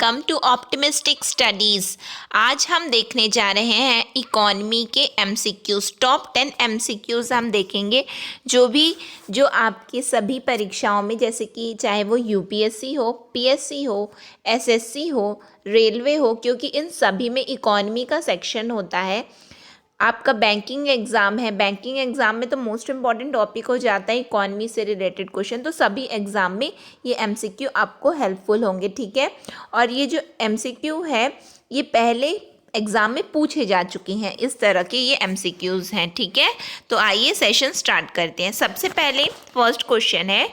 Welcome to optimistic studies. आज हम देखने जा रहे हैं इकॉनमी के एमसीक्यूज़। टॉप 10 एमसीक्यूज़ हम देखेंगे जो आपकी सभी परीक्षाओं में, जैसे कि चाहे वो यूपीएससी हो, पीएससी हो, एसएससी हो, रेलवे हो, क्योंकि इन सभी में इकॉनमी का सेक्शन होता है। आपका बैंकिंग एग्ज़ाम है, बैंकिंग एग्ज़ाम में तो मोस्ट इम्पॉर्टेंट टॉपिक हो जाता है इकॉनमी से रिलेटेड क्वेश्चन। तो सभी एग्ज़ाम में ये एमसीक्यू आपको हेल्पफुल होंगे, ठीक है। और ये जो एमसीक्यू है ये पहले एग्ज़ाम में पूछे जा चुके हैं, इस तरह के ये एमसीक्यूज़ हैं, ठीक है। तो आइए सेशन स्टार्ट करते हैं। सबसे पहले फर्स्ट क्वेश्चन है,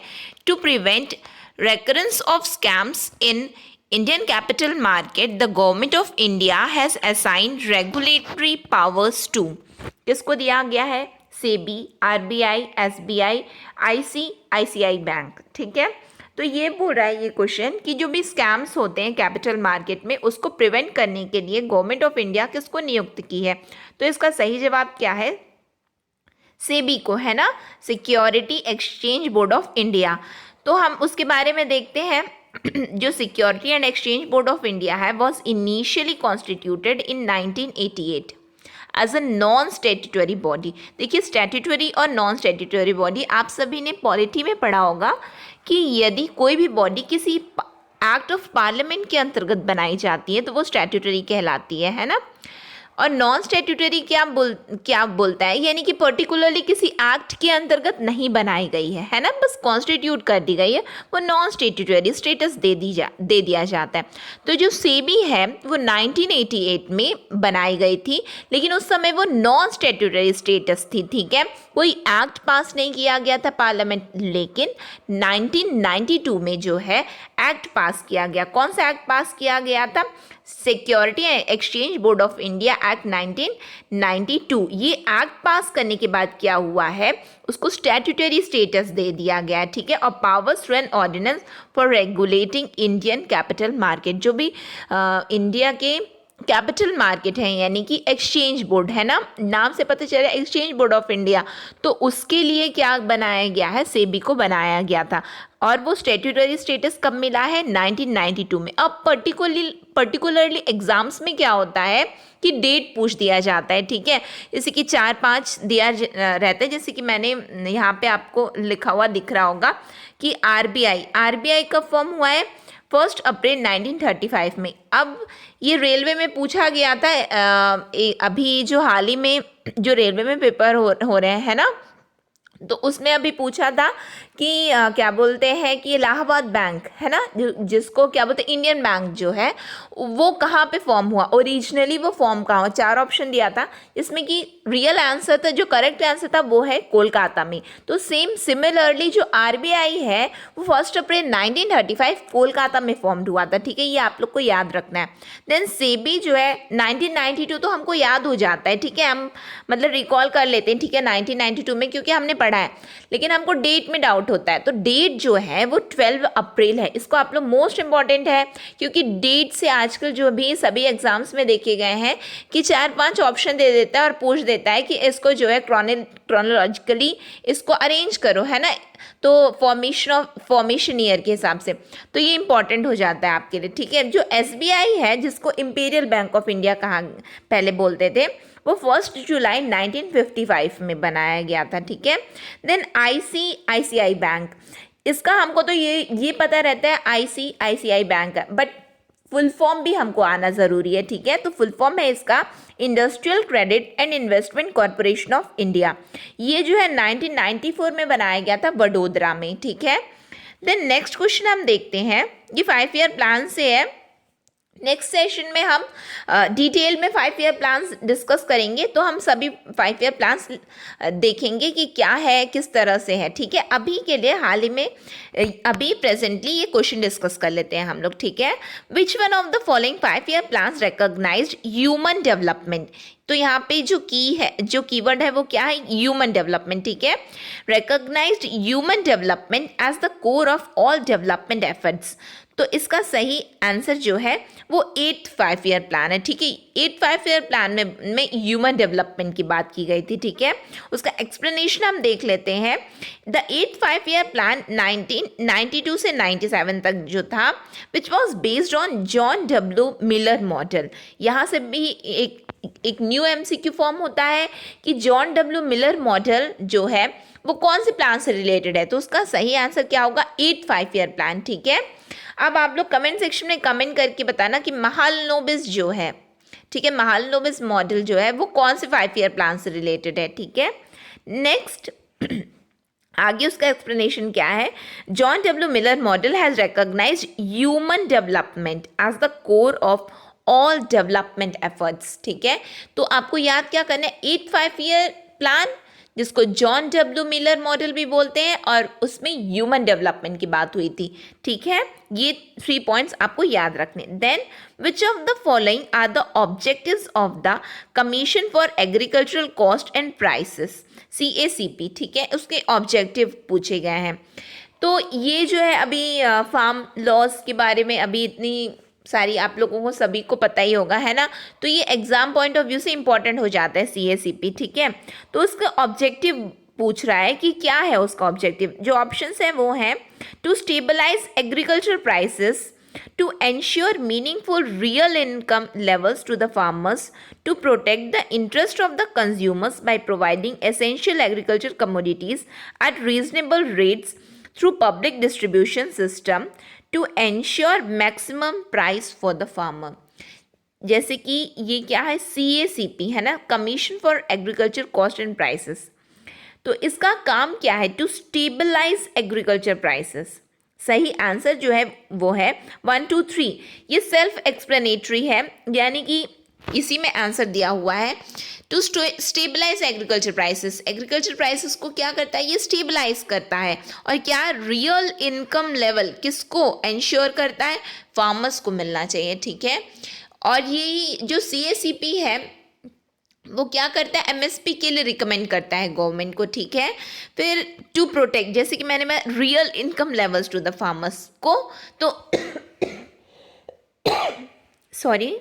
to prevent recurrence of scams in Indian capital market, the government of India has assigned regulatory powers to। किसको दिया गया है? SEBI, RBI, SBI, ICICI bank, ठीक है। तो ये बोल रहा है ये क्वेश्चन कि जो भी स्कैम्स होते हैं कैपिटल मार्केट में, उसको प्रिवेंट करने के लिए गवर्नमेंट ऑफ इंडिया किसको नियुक्त की है? तो इसका सही जवाब क्या है? सेबी को, है ना, security exchange board of India. तो हम उसके बारे में देखते हैं। जो security and exchange board of India है was initially constituted in 1988 as a non statutory body. देखिए, स्टैट्यूटरी और नॉन स्टैट्यूटरी बॉडी आप सभी ने पॉलिटी में पढ़ा होगा कि यदि कोई भी बॉडी किसी एक्ट ऑफ पार्लियामेंट के अंतर्गत बनाई जाती है तो वो स्टैट्यूटरी कहलाती है ना। और नॉन स्टैट्यूटरी क्या बोलता है? यानी कि पर्टिकुलरली किसी एक्ट के अंतर्गत नहीं बनाई गई है ना, बस कॉन्स्टिट्यूट कर दी गई है, वो नॉन स्टैट्यूटरी स्टेटस दे दिया जाता है। तो जो सेबी है वो 1988 में बनाई गई थी, लेकिन उस समय वो नॉन स्टैट्यूटरी स्टेटस थी, ठीक है। कोई एक्ट पास नहीं किया गया था पार्लियामेंट, लेकिन 1992 में जो है एक्ट पास किया गया। कौन सा एक्ट पास किया गया था? Security and exchange board of India act 1992। ये एक्ट पास करने के बाद क्या हुआ है, उसको स्टैट्यूटरी स्टेटस दे दिया गया, ठीक है। और powers to an ordinance for regulating Indian capital market. जो भी इंडिया के कैपिटल मार्केट है, यानी कि एक्सचेंज बोर्ड है ना, नाम से पता चल रहा है एक्सचेंज बोर्ड ऑफ इंडिया, तो उसके लिए क्या बनाया गया है? सेबी को बनाया गया था। और वो स्टैट्यूटरी स्टेटस कब मिला है? 1992 में। अब पर्टिकुलरली एग्जाम्स में क्या होता है कि डेट पूछ दिया जाता है, ठीक है। जैसे कि 4-5 दिया रहता है, जैसे कि मैंने यहाँ पे आपको लिखा हुआ दिख रहा होगा कि आरबीआई कब फॉर्म हुआ है? 1 अप्रैल 1935 में। अब ये रेलवे में पूछा गया था, अभी जो हाल ही में जो रेलवे में पेपर हो रहे हैं ना, तो उसमें अभी पूछा था कि क्या बोलते हैं कि इलाहाबाद बैंक है ना, जिसको क्या बोलते हैं इंडियन बैंक जो है, वो कहाँ पे फॉर्म हुआ? ओरिजिनली वो फॉर्म कहाँ हुआ? 4 ऑप्शन दिया था, जिसमें कि रियल आंसर था, जो करेक्ट आंसर था वो है कोलकाता में। तो सिमिलरली जो आरबीआई है वो 1 अप्रैल 1935 कोलकाता में फॉर्म हुआ था, ठीक है। ये आप लोग को याद रखना है। देन सेबी जो है 1992 तो हमको याद हो जाता है, ठीक है, हम मतलब रिकॉल कर लेते हैं, ठीक है, 1992 में, क्योंकि हमने पढ़ा है। लेकिन हमको डेट में डाउट होता है, तो डेट जो है वो 12 अप्रैल है। इसको आप लोग मोस्ट इंपॉर्टेंट है, क्योंकि डेट से आजकल जो भी सभी एग्जाम्स में देखे गए हैं कि 4-5 ऑप्शन दे देता है और पूछ देता है कि इसको जो है क्रोनोलॉजिकली इसको अरेंज करो, है ना, तो फॉर्मेशन ईयर के हिसाब से। तो ये इंपॉर्टेंट हो जाता है आपके लिए, ठीक है। जो एसबीआई है, जिसको इंपीरियल बैंक ऑफ इंडिया कहा पहले बोलते थे, वो 1 जुलाई 1955 में बनाया गया था, ठीक है। देन आईसीआईसीआई बैंक, इसका हमको तो ये पता रहता है आईसीआईसीआई बैंक है, बट फुल फॉर्म भी हमको आना ज़रूरी है, ठीक है। तो फुल फॉर्म है इसका industrial credit and investment corporation of India. ये जो है 1994 में बनाया गया था वडोदरा में, ठीक है। देन नेक्स्ट क्वेश्चन हम देखते हैं, ये 5 ईयर प्लान से है। नेक्स्ट सेशन में हम डिटेल में 5 ईयर प्लान्स डिस्कस करेंगे, तो हम सभी 5 ईयर प्लान्स देखेंगे कि क्या है, किस तरह से है, ठीक है। अभी के लिए हाल ही में अभी प्रेजेंटली ये क्वेश्चन डिस्कस कर लेते हैं हम लोग, ठीक है। Which one of the following 5 year plans recognised human development? तो यहाँ पे जो कीवर्ड है वो क्या है? ह्यूमन डेवलपमेंट, ठीक है। Recognised human development as the core of all development efforts. तो इसका सही आंसर जो है वो 8 5 ईयर प्लान है, ठीक है। 8 5 ईयर प्लान में ह्यूमन डेवलपमेंट की बात की गई थी, ठीक है। उसका एक्सप्लेनेशन हम देख लेते हैं। द 8 5 ईयर प्लान 1992 से 97 तक जो था, which was based on John W Miller model. यहाँ से भी एक न्यू एमसीक्यू फॉर्म होता है कि जॉन डब्ल्यू मिलर मॉडल जो है वो कौन से प्लान से रिलेटेड है। तो उसका सही आंसर क्या होगा? 8 5 ईयर प्लान, ठीक है। अब आप लोग कमेंट सेक्शन में कमेंट करके बताना कि महालनोबिस जो है, ठीक है, महालनोबिस मॉडल जो है वो कौन से 5 ईयर प्लान से रिलेटेड है, ठीक है। नेक्स्ट आगे उसका एक्सप्लेनेशन क्या है? John W Miller model has recognised human development as the core of all development efforts, ठीक है। तो आपको याद क्या करना है? 8 5 ईयर प्लान, जिसको जॉन डब्ल्यू मिलर मॉडल भी बोलते हैं, और उसमें ह्यूमन डेवलपमेंट की बात हुई थी, ठीक है। ये 3 पॉइंट्स आपको याद रखने। Then which of the following are the objectives of the commission for agricultural cost and prices, CACP, ठीक है। उसके ऑब्जेक्टिव पूछे गए हैं। तो ये जो है अभी फार्म लॉस के बारे में अभी इतनी सारी आप लोगों को सभी को पता ही होगा, है ना। तो ये एग्जाम पॉइंट ऑफ व्यू से इंपॉर्टेंट हो जाता है CACP, ठीक है। तो उसका ऑब्जेक्टिव पूछ रहा है कि क्या है उसका ऑब्जेक्टिव। जो ऑप्शंस है वो है to stabilise agriculture prices, to ensure meaningful real income levels to the farmers, to protect the interest of the consumers by providing essential agriculture commodities at reasonable rates through public distribution system, to ensure maximum price for the farmer। जैसे कि ये क्या है? CACP है ना, commission for agriculture cost and prices. तो इसका काम क्या है? To stabilise agriculture prices. सही आंसर जो है वो है 1 2 3। ये सेल्फ एक्सप्लेनेटरी है, यानी कि इसी में आंसर दिया हुआ है। To stabilise agriculture prices, agriculture prices को क्या करता है? ये स्टेबलाइज करता है। और क्या? रियल इनकम लेवल किसको इंश्योर करता है? फार्मर्स को मिलना चाहिए, ठीक है। और ये जो CACP है वो क्या करता है? MSP के लिए रिकमेंड करता है गवर्नमेंट को, ठीक है। फिर टू प्रोटेक्ट, जैसे कि मैंने real income levels to the farmers को, तो sorry,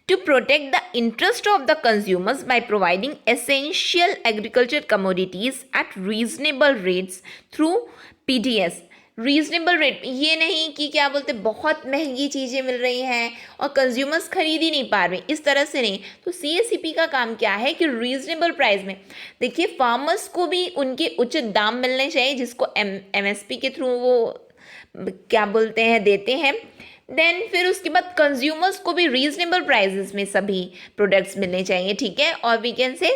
to protect the interest of the consumers by providing essential agriculture commodities at reasonable rates through PDS। Reasonable rate, ये नहीं कि क्या बोलते बहुत महंगी चीज़ें मिल रही हैं और कंज्यूमर्स खरीद ही नहीं पा रहे, इस तरह से नहीं। तो CACP का काम क्या है कि रीजनेबल प्राइस में, देखिए फार्मर्स को भी उनके उचित दाम मिलने चाहिए, जिसको MSP के थ्रू वो क्या बोलते हैं देते हैं। देन फिर उसके बाद कंज्यूमर्स को भी रीजनेबल प्राइसेस में सभी प्रोडक्ट्स मिलने चाहिए, ठीक है। और वी कैन से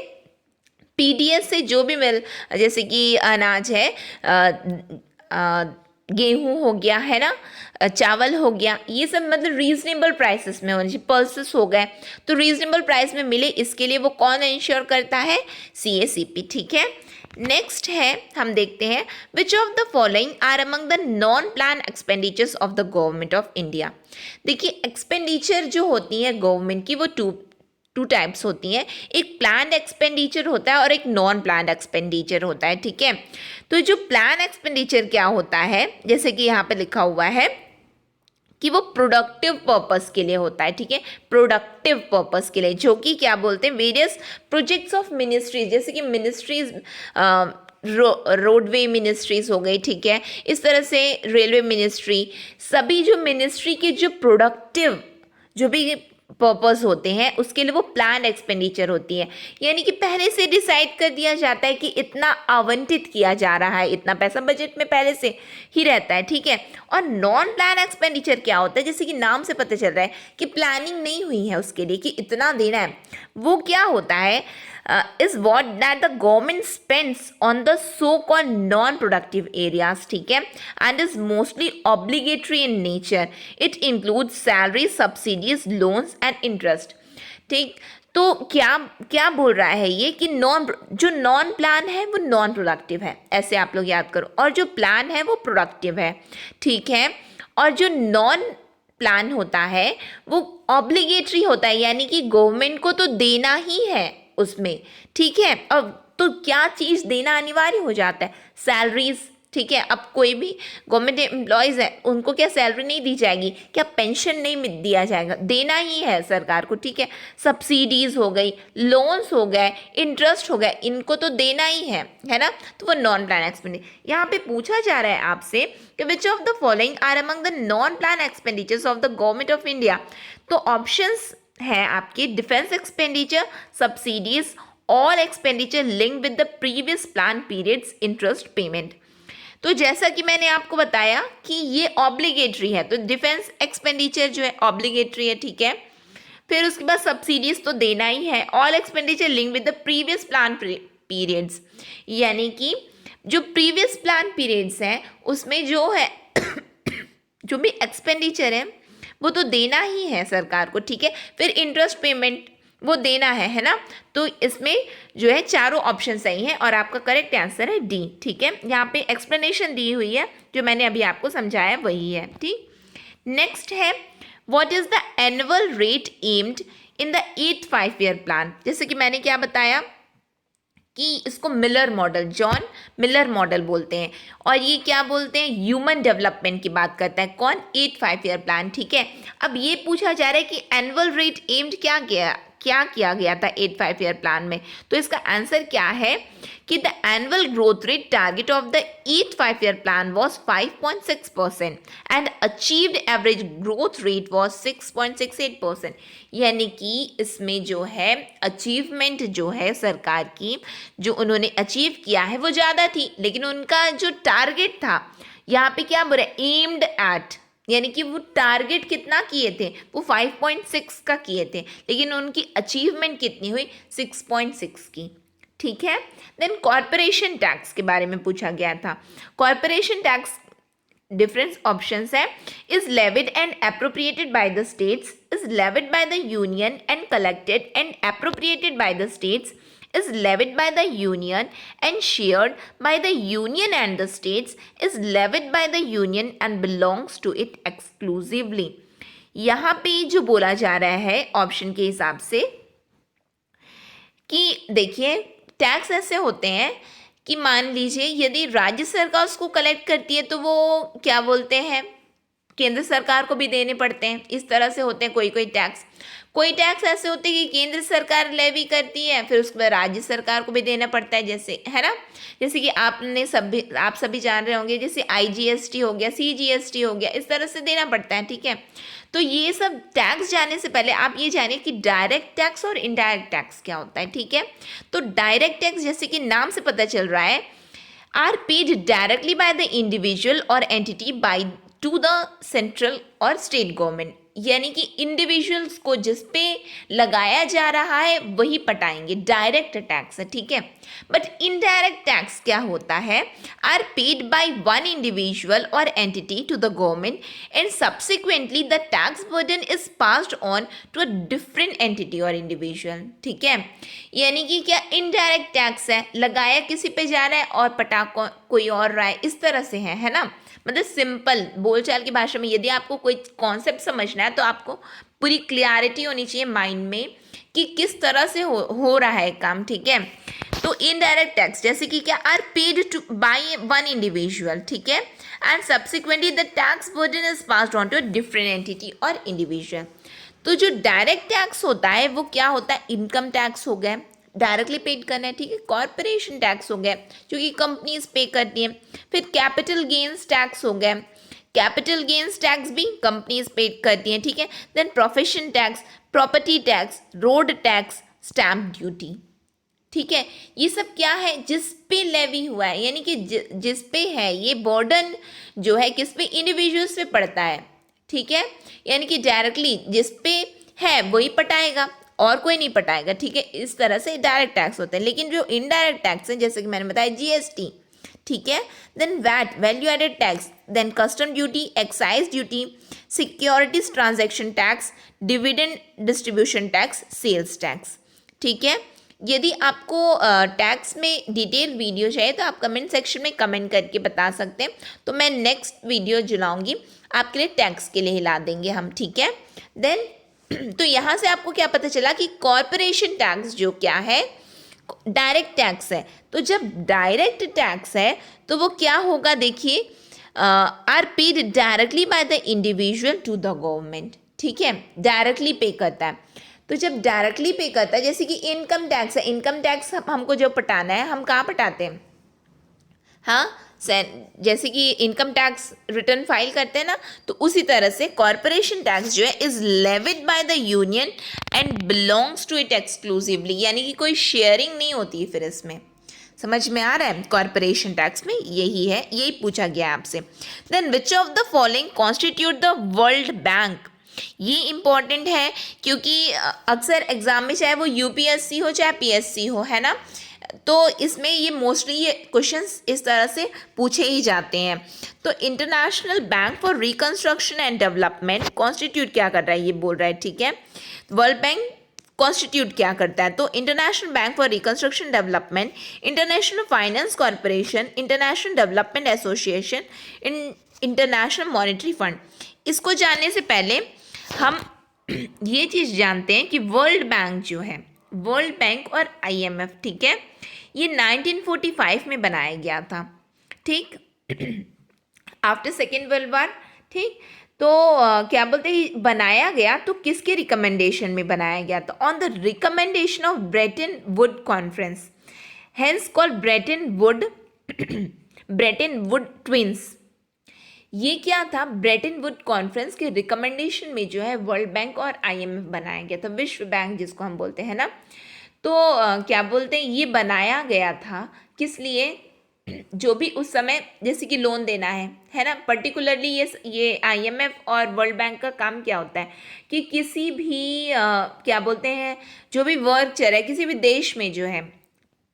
PDS से जो भी मिल, जैसे कि अनाज है, गेहूं हो गया, है ना, चावल हो गया, ये सब मतलब रीजनेबल प्राइसेस में होने चाहिए। पल्सेस हो गए तो रीजनेबल प्राइस में मिले, इसके लिए वो कौन इंश्योर करता है? CACP, ठीक है। नेक्स्ट है, हम देखते हैं which of the following are among the non plan expenditures of the government of India. देखिए एक्सपेंडिचर जो होती है गवर्नमेंट की वो टू टाइप्स होती हैं। एक प्लान्ड एक्सपेंडिचर होता है और एक नॉन प्लान्ड एक्सपेंडिचर होता है, ठीक है। तो जो प्लान एक्सपेंडिचर क्या होता है, जैसे कि यहाँ पे लिखा हुआ है कि वो प्रोडक्टिव पर्पस के लिए होता है, ठीक है। प्रोडक्टिव पर्पस के लिए, जो कि क्या बोलते हैं, वेरियस प्रोजेक्ट्स ऑफ मिनिस्ट्रीज, जैसे कि मिनिस्ट्रीज, रोडवे मिनिस्ट्रीज हो गई, ठीक है। इस तरह से रेलवे मिनिस्ट्री, सभी जो मिनिस्ट्री के जो प्रोडक्टिव जो भी पर्पस होते हैं उसके लिए वो प्लान एक्सपेंडिचर होती है। यानी कि पहले से डिसाइड कर दिया जाता है कि इतना आवंटित किया जा रहा है, इतना पैसा बजट में पहले से ही रहता है, ठीक है। और नॉन प्लान एक्सपेंडिचर क्या होता है, जैसे कि नाम से पता चल रहा है कि प्लानिंग नहीं हुई है उसके लिए कि इतना देना है। वो क्या होता है, is what that the government spends on the so-called non-productive areas, ठीक है, and is mostly obligatory in nature. It includes salaries, subsidies, loans and interest, ठीक। तो क्या क्या बोल रहा है ये कि जो नॉन प्लान है वो नॉन प्रोडक्टिव है, ऐसे आप लोग याद करो, और जो प्लान है वो प्रोडक्टिव है, ठीक है। और जो नॉन प्लान होता है वो ऑब्लिगेटरी होता है, यानी कि गवर्नमेंट को तो देना ही है उसमें, ठीक है। अब तो क्या चीज़ देना अनिवार्य हो जाता है, सैलरीज, ठीक है। अब कोई भी गवर्नमेंट एम्प्लॉयज़ है उनको क्या सैलरी नहीं दी जाएगी, क्या पेंशन नहीं दिया जाएगा, देना ही है सरकार को, ठीक है। सब्सिडीज हो गई, लोन्स हो गए, इंटरेस्ट हो गए, इनको तो देना ही है ना। तो वो नॉन प्लान एक्सपेंडिचर। यहाँ पे पूछा जा रहा है आपसे कि which of the following are among the non plan expenditures of the government of India. तो ऑप्शंस है आपके defence expenditure, subsidies, all expenditure linked with the previous plan periods, interest payment. तो जैसा कि मैंने आपको बताया कि ये ऑब्लिगेटरी है, तो डिफेंस एक्सपेंडिचर जो है ऑब्लिगेटरी है, ठीक है। फिर उसके बाद सब्सिडीज तो देना ही है, all expenditure link with the previous plan periods, यानी कि जो प्रीवियस प्लान पीरियड्स हैं उसमें जो है जो भी एक्सपेंडिचर है वो तो देना ही है सरकार को, ठीक है। फिर इंटरेस्ट पेमेंट वो देना है ना। तो इसमें जो है चारों ऑप्शन सही हैं और आपका करेक्ट आंसर है डी, ठीक है। यहाँ पे एक्सप्लेनेशन दी हुई है जो मैंने अभी आपको समझाया वही है, ठीक। नेक्स्ट है what is the annual rate aimed in the 8th 5-year plan. जैसे कि मैंने क्या बताया कि इसको Miller model, John Miller model बोलते हैं, और ये क्या बोलते हैं, ह्यूमन डेवलपमेंट की बात करता है। कौन, 8th 5-year प्लान, ठीक है। अब ये पूछा जा रहा है कि एनुअल रेट एम्ड क्या किया गया था 8th 5-year प्लान में। तो इसका आंसर क्या है कि the annual growth rate target of the 8th 5-year plan was 5.6% and achieved average growth rate was 6.68%। यानी कि इसमें जो है अचीवमेंट जो है सरकार की, जो उन्होंने अचीव किया है वो ज़्यादा थी, लेकिन उनका जो टारगेट था, यहाँ पे क्या बोल रहे, एम्ड एट, यानी कि वो टारगेट कितना किए थे, वो 5.6 का किए थे, लेकिन उनकी अचीवमेंट कितनी हुई, 6.6 की, ठीक है। देन कॉरपोरेशन टैक्स के बारे में पूछा गया था। कॉरपोरेशन टैक्स डिफरेंट ऑप्शंस है, is levied and appropriated by the states, is levied by the union and collected and appropriated by the states, is levied by the union and shared by the union and the states, is levied by the union and belongs to it exclusively। यहाँ पे जो बोला जा रहा है option के हिसाब से कि देखिए टैक्स ऐसे होते हैं कि मान लीजिए यदि राज्य सरकार उसको कलेक्ट करती है तो वो क्या बोलते हैं, केंद्र सरकार को भी देने पड़ते हैं। इस तरह से होते हैं कोई टैक्स। कोई टैक्स ऐसे होते हैं कि केंद्र सरकार लेवी करती है, फिर उसके बाद राज्य सरकार को भी देना पड़ता है, जैसे है ना। जैसे कि आप सभी जान रहे होंगे, जैसे IGST हो गया, CGST हो गया, इस तरह से देना पड़ता है, ठीक है। तो ये सब टैक्स जाने से पहले आप ये जानिए कि डायरेक्ट टैक्स और इनडायरेक्ट टैक्स क्या होता है, ठीक है। तो डायरेक्ट टैक्स जैसे कि नाम से पता चल रहा है, are paid directly by the individual और entity by to the central और स्टेट गवर्नमेंट, यानी कि इंडिविजुअल्स को जिस पे लगाया जा रहा है वही पटाएंगे, डायरेक्ट टैक्स है, ठीक है। बट इनडायरेक्ट टैक्स क्या होता है, are paid by one individual और entity to the government and subsequently the tax burden is passed on to a different entity और इंडिविजुअल, ठीक है। यानी कि क्या इनडायरेक्ट टैक्स है, लगाया किसी पे जा रहा है और पटा कोई और रहा है, इस तरह से है ना। मतलब सिंपल बोलचाल की भाषा में यदि आपको कोई कॉन्सेप्ट समझना है तो आपको पूरी क्लियरिटी होनी चाहिए माइंड में कि किस तरह से हो रहा है काम, ठीक है। तो इनडायरेक्ट टैक्स जैसे कि क्या, are paid to by one individual, ठीक है, and subsequently the tax burden is passed on to a different entity और इंडिविजुअल। तो जो डायरेक्ट टैक्स होता है वो क्या होता है, इनकम टैक्स हो गया, डायरेक्टली पेड करना है, ठीक है। कॉरपोरेशन टैक्स हो गया जो कि कंपनीज पे करती हैं। फिर कैपिटल गेन्स टैक्स हो गया, कैपिटल गेन्स टैक्स भी कंपनीज पेड करती हैं, ठीक है। Then profession tax, property tax, road tax, stamp duty, ठीक है। ये सब क्या है, जिस पे लेवी हुआ है, यानी कि जिस पे है ये बर्डन जो है किस पे, इंडिविजुअल्स पे पड़ता है, ठीक है। यानी कि डायरेक्टली जिस पे है वही पटाएगा और कोई नहीं पटाएगा, ठीक है। इस तरह से डायरेक्ट टैक्स होते हैं। लेकिन जो इनडायरेक्ट टैक्स है जैसे कि मैंने बताया GST, ठीक है, then VAT, value added tax, then custom duty, excise duty, securities transaction tax, dividend distribution tax, sales tax, ठीक है। यदि आपको टैक्स में डिटेल वीडियो चाहिए तो आप कमेंट सेक्शन में कमेंट करके बता सकते हैं, तो मैं नेक्स्ट वीडियो जो लाऊंगी आपके लिए टैक्स के लिए ला देंगे हम, ठीक है। देन तो यहाँ से आपको क्या पता चला कि कॉरपोरेशन टैक्स जो क्या है, डायरेक्ट टैक्स है। तो जब डायरेक्ट टैक्स है तो वो क्या होगा, देखिए, are paid directly by the individual to the government, ठीक है, डायरेक्टली पे करता है। तो जब डायरेक्टली पे करता है, जैसे कि इनकम टैक्स है, इनकम टैक्स हमको जो पटाना है, हम कहाँ पटाते हैं, हाँ, जैसे कि इनकम टैक्स रिटर्न फाइल करते हैं ना, तो उसी तरह से कॉरपोरेशन टैक्स जो है is levied by the union and belongs to it exclusively, यानी कि कोई शेयरिंग नहीं होती है फिर इसमें। समझ में आ रहा है? कॉरपोरेशन टैक्स में यही है, यही पूछा गया है आपसे। Then which of the following constitute the world bank, ये इंपॉर्टेंट है क्योंकि अक्सर एग्जाम में चाहे वो यूपीएससी हो चाहे पीएससी हो, है ना, तो इसमें ये मोस्टली ये क्वेश्चंस इस तरह से पूछे ही जाते हैं। तो international bank for reconstruction and development constitute क्या कर रहा है, ये बोल रहा है, ठीक है। वर्ल्ड बैंक कॉन्स्टिट्यूट क्या करता है, तो international bank for reconstruction development, international finance corporation, international development association, international monetary fund. इसको जानने से पहले हम ये चीज़ जानते हैं कि वर्ल्ड बैंक जो है, वर्ल्ड बैंक और आईएमएफ, ठीक है, ये 1945 में बनाया गया था, ठीक, आफ्टर सेकेंड वर्ल्ड वार, ठीक। तो क्या बोलते हैं, बनाया गया तो किसके रिकमेंडेशन में बनाया गया, तो on the recommendation of Brayton would conference, hence called Brayton would Brayton would twins. ये क्या था, ब्रेटन वुड कॉन्फ्रेंस के रिकमेंडेशन में जो है वर्ल्ड बैंक और आईएमएफ बनाया गया था, विश्व बैंक जिसको हम बोलते हैं ना। तो क्या बोलते हैं, ये बनाया गया था किस लिए, जो भी उस समय जैसे कि लोन देना है ना, पर्टिकुलरली ये आईएमएफ और वर्ल्ड बैंक का काम क्या होता है कि किसी भी क्या बोलते हैं, जो भी वर्क चल रहा है किसी भी देश में जो है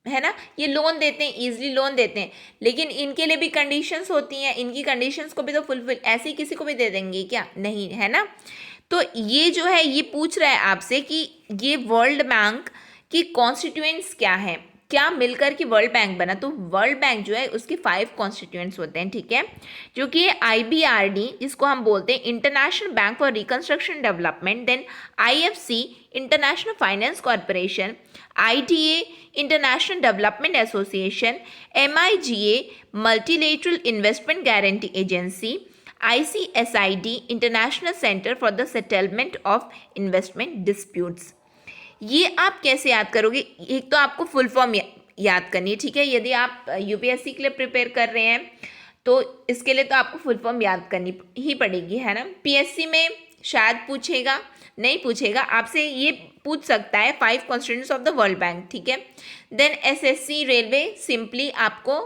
ना, ये लोन देते हैं, इजीली लोन देते हैं, लेकिन इनके लिए भी कंडीशंस होती हैं, इनकी कंडीशंस को भी तो फुलफिल ऐसे ही किसी को भी दे देंगे क्या, नहीं, है ना। तो ये जो है ये पूछ रहा है आपसे कि ये वर्ल्ड बैंक की कॉन्स्टिट्यूएंट्स क्या है, क्या मिलकर के वर्ल्ड बैंक बना, तो वर्ल्ड बैंक जो है उसके 5 कॉन्स्टिट्यूएंट्स होते हैं, ठीक है, जो कि आईबीआरडी जिसको हम बोलते हैं international bank for reconstruction development, then IFC international finance corporation, ITA international development association, MIGA multilateral investment guarantee agency, ICSID international centre for the settlement of investment disputes. ये आप कैसे याद करोगे, एक तो आपको फुल फॉर्म याद करनी है, ठीक है, यदि आप यूपीएससी के लिए प्रिपेयर कर रहे हैं तो इसके लिए तो आपको फुल फॉर्म याद करनी ही पड़ेगी, है ना। पीएससी में शायद पूछेगा, नहीं पूछेगा, आपसे ये पूछ सकता है 5 constituents of the world bank, ठीक है। देन एसएससी रेलवे, सिंपली आपको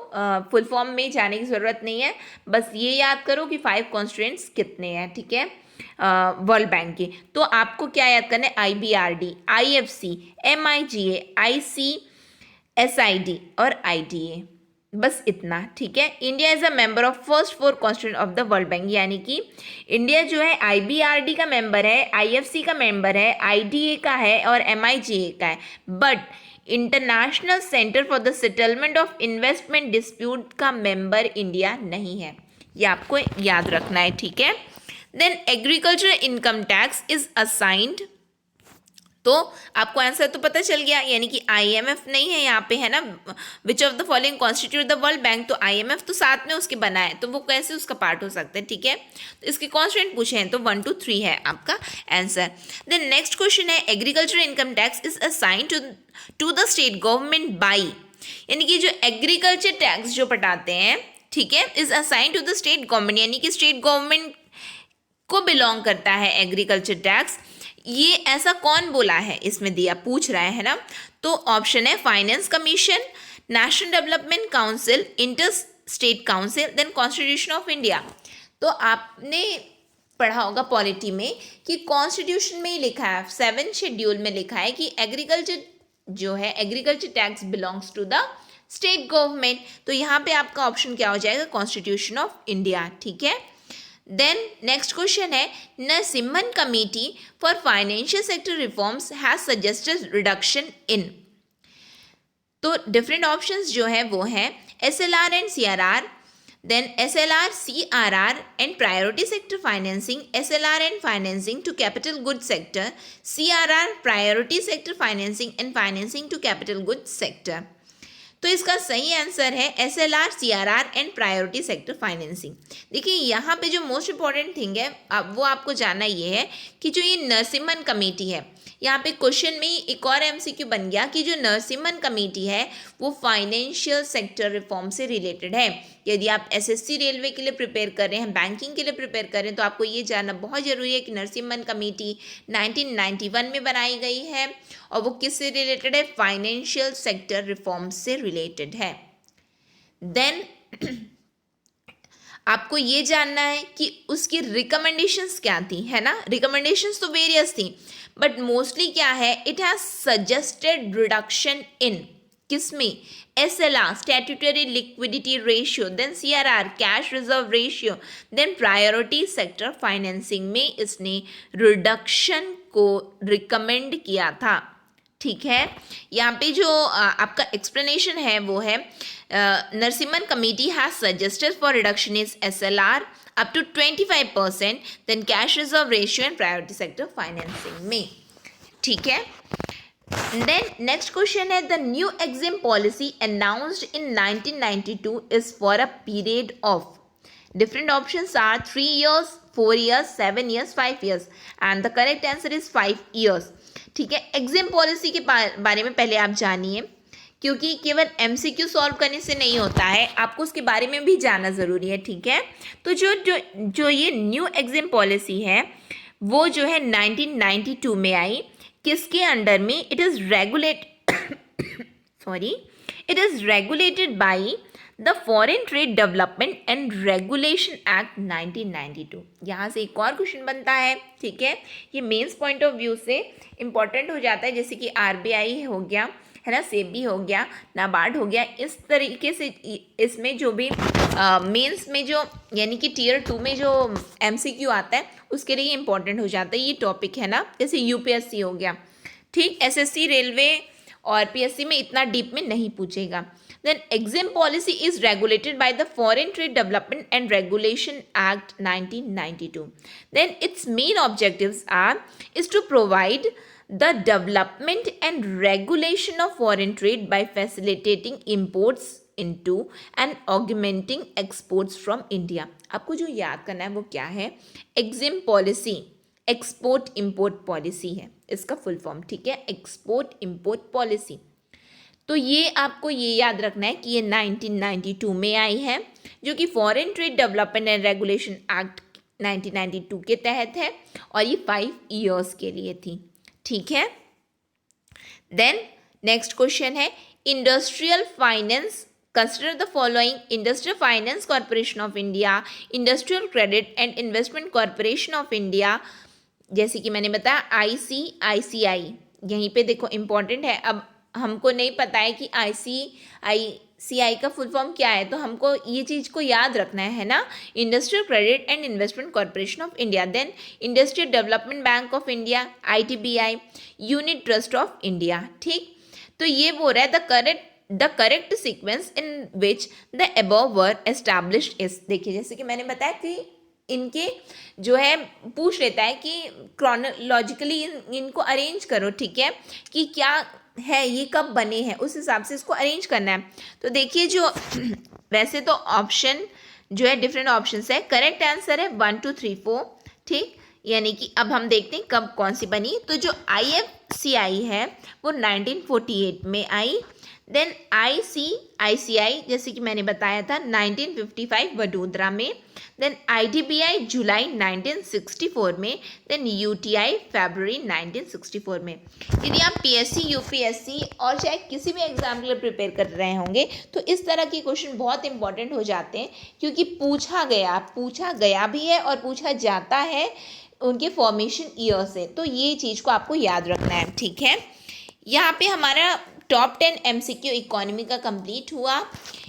फुल फॉर्म में जाने की ज़रूरत नहीं है, बस ये याद करो कि 5 कॉन्स्टिट्यूएंट्स कितने हैं, ठीक है, वर्ल्ड बैंक की। तो आपको क्या याद करना है, आईबीआरडी, आईएफसी, एमआईजीए, आईसीएसआईडी और आईटीए, बस इतना, ठीक है। India is a member of first 4 constituent of the world bank, यानी कि इंडिया जो है आईबीआरडी का मेंबर है, आईएफसी का मेंबर है, आईटीए का है और एमआईजीए का है, but international centre for the settlement of investment dispute का मेंबर इंडिया नहीं है, ये आपको याद रखना है, ठीक है। Then agriculture income tax is assigned, तो आपको आंसर तो पता चल गया, यानी कि आईएमएफ नहीं है यहाँ पे, है ना, विच of the following constitute the world bank, तो आईएमएफ तो साथ में उसके बना है, तो वो कैसे उसका पार्ट हो सकता है, ठीक है। तो इसके कॉन्स्टिट्यूएंट पूछे हैं तो 1 2 3 है आपका आंसर। देन नेक्स्ट क्वेश्चन है, agriculture income tax is assigned to the state government by, यानी कि जो एग्रीकल्चर टैक्स जो पटाते हैं, ठीक है, is assigned to the state government, यानी कि स्टेट गवर्नमेंट को बिलोंग करता है एग्रीकल्चर टैक्स। ये ऐसा कौन बोला है, इसमें दिया पूछ रहा है ना, तो ऑप्शन है finance commission, national development council, inter state council, then constitution of India. तो आपने पढ़ा होगा पॉलिटी में कि कॉन्स्टिट्यूशन में ही लिखा है, 7 शेड्यूल में लिखा है कि एग्रीकल्चर जो है agriculture tax belongs to the state government, तो यहाँ पे आपका ऑप्शन क्या हो जाएगा, कॉन्स्टिट्यूशन ऑफ इंडिया, ठीक है। देन नेक्स्ट क्वेश्चन है, Narasimhan committee for financial sector reforms has suggested reduction इन, तो डिफरेंट ऑप्शंस जो है वो है SLR and CRR, Then SLR, CRR and priority sector financing, SLR and financing to capital goods sector, CRR priority sector financing and financing to capital goods sector. तो इसका सही answer है SLR, CRR and priority sector financing. देखिए यहाँ पे जो most important thing है वो आपको जानना ये है कि जो ये नरसिम्हन कमेटी है, यहाँ पे क्वेश्चन में एक और एमसीक्यू बन गया कि जो नरसिम्हन कमेटी है वो फाइनेंशियल सेक्टर रिफॉर्म से रिलेटेड है। यदि आप एसएससी रेलवे के लिए प्रिपेयर कर रहे हैं, बैंकिंग के लिए प्रिपेयर कर रहे हैं, तो आपको ये जानना बहुत ज़रूरी है कि नरसिम्हन कमेटी 1991 में बनाई गई है और वो किससे रिलेटेड है? फाइनेंशियल सेक्टर रिफॉर्म से रिलेटेड है। देन आपको ये जानना है कि उसकी रिकमेंडेशंस क्या थी, है ना। रिकमेंडेशंस तो वेरियस थी, बट मोस्टली क्या है, it has suggested reduction in किसमें? SLR स्टैट्यूटरी लिक्विडिटी रेशियो, देन CRR cash reserve ratio, then priority sector financing में इसने रिडक्शन को रिकमेंड किया था। ठीक है, यहाँ पे जो आपका एक्सप्लेनेशन है वो है Narasimhan committee has suggested for reduction is SLR up to 25%, then cash reserve ratio and priority sector financing में। ठीक है, then next question है the new EXIM policy announced in 1992 is for a period of, different options are 3 years, 4 years, 7 years, 5 years and the correct answer is 5 years। ठीक है, EXIM policy के बारे में पहले आप जानिए, क्योंकि केवल MCQ सॉल्व करने से नहीं होता है, आपको उसके बारे में भी जानना ज़रूरी है। ठीक है, तो जो ये न्यू EXIM पॉलिसी है वो जो है 1992 में आई, किसके अंडर में? It is regulated by the foreign trade development and regulation act 1992। यहाँ से एक और क्वेश्चन बनता है। ठीक है, ये मेंस पॉइंट ऑफ व्यू से इम्पॉर्टेंट हो जाता है, जैसे कि RBI हो गया, है ना, सेबी हो गया, नाबार्ड हो गया। इस तरीके से इसमें जो भी मेंस में जो यानी कि टियर 2 में जो MCQ आता है उसके लिए इम्पॉर्टेंट हो जाता है ये टॉपिक, है ना। जैसे UPSC हो गया, ठीक, SSC रेलवे और PSC में इतना डीप में नहीं पूछेगा। Then EXIM policy is regulated by the foreign trade development and regulation act 1992। Then its main objectives are is to provide the development and regulation of foreign trade by facilitating imports into and augmenting exports from India। आपको जो याद करना है वो क्या है? EXIM policy export import policy है इसका फुल फॉर्म। ठीक है, एक्सपोर्ट इम्पोर्ट पॉलिसी। तो ये आपको ये याद रखना है कि ये 1992 में आई है, जो कि foreign trade development and regulation act 1992 के तहत है और ये 5 ईयर्स के लिए थी। ठीक है, देन नेक्स्ट क्वेश्चन है industrial finance, consider the following. Industrial finance corporation of India, industrial credit and investment corporation of India, जैसे कि मैंने बताया ICICI, यहीं पे देखो इम्पॉर्टेंट है। अब हमको नहीं पता है कि ICICI का फुल फॉर्म क्या है, तो हमको ये चीज़ को याद रखना है ना। Industrial credit and investment corporation of India, then industrial development bank of India ITBI, unit trust of India. ठीक, तो ये बोल रहा है the correct sequence in which the above were established is. देखिए, जैसे कि मैंने बताया कि इनके जो है पूछ लेता है कि क्रोनोलॉजिकली इनको अरेंज करो। ठीक है, कि क्या है, ये कब बने हैं, उस हिसाब से इसको अरेंज करना है। तो देखिए, जो वैसे तो ऑप्शन जो है डिफरेंट ऑप्शंस है, करेक्ट आंसर है 1 2 3 4। ठीक, यानी कि अब हम देखते हैं कब कौन सी बनी। तो जो IFCI है वो 1948 में आई। देन ICICI जैसे कि मैंने बताया था 1955 वडोदरा में। देन ITBI जुलाई 1964 में। देन UTI फरवरी 1964 में। यदि आप PSC UPSC और चाहे किसी भी एग्जाम के लिए प्रिपेयर कर रहे होंगे तो इस तरह के क्वेश्चन बहुत इंपॉर्टेंट हो जाते हैं, क्योंकि पूछा गया भी है और पूछा जाता है उनके फॉर्मेशन ईयर से। तो ये चीज़ को आपको याद रखना है। ठीक है, यहाँ पे हमारा टॉप 10 MCQ इकोनॉमी का कंप्लीट हुआ।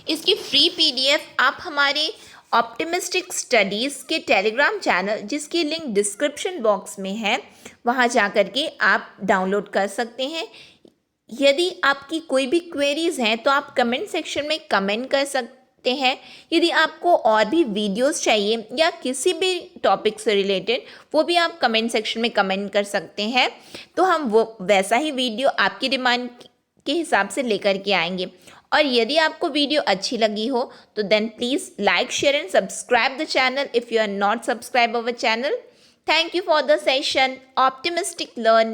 इसकी फ्री PDF आप हमारे ऑप्टिमिस्टिक स्टडीज़ के टेलीग्राम चैनल, जिसकी लिंक डिस्क्रिप्शन बॉक्स में है, वहाँ जा कर के आप डाउनलोड कर सकते हैं। यदि आपकी कोई भी क्वेरीज़ हैं तो आप कमेंट सेक्शन में कमेंट कर सकते हैं। यदि आपको और भी वीडियोस चाहिए या किसी भी टॉपिक से रिलेटेड, वो भी आप कमेंट सेक्शन में कमेंट कर सकते हैं, तो हम वो वैसा ही वीडियो आपकी डिमांड के हिसाब से लेकर के आएंगे। और यदि आपको वीडियो अच्छी लगी हो तो then please like, share and subscribe the channel if you are not subscribe our channel. Thank you for the session. Optimistic learning.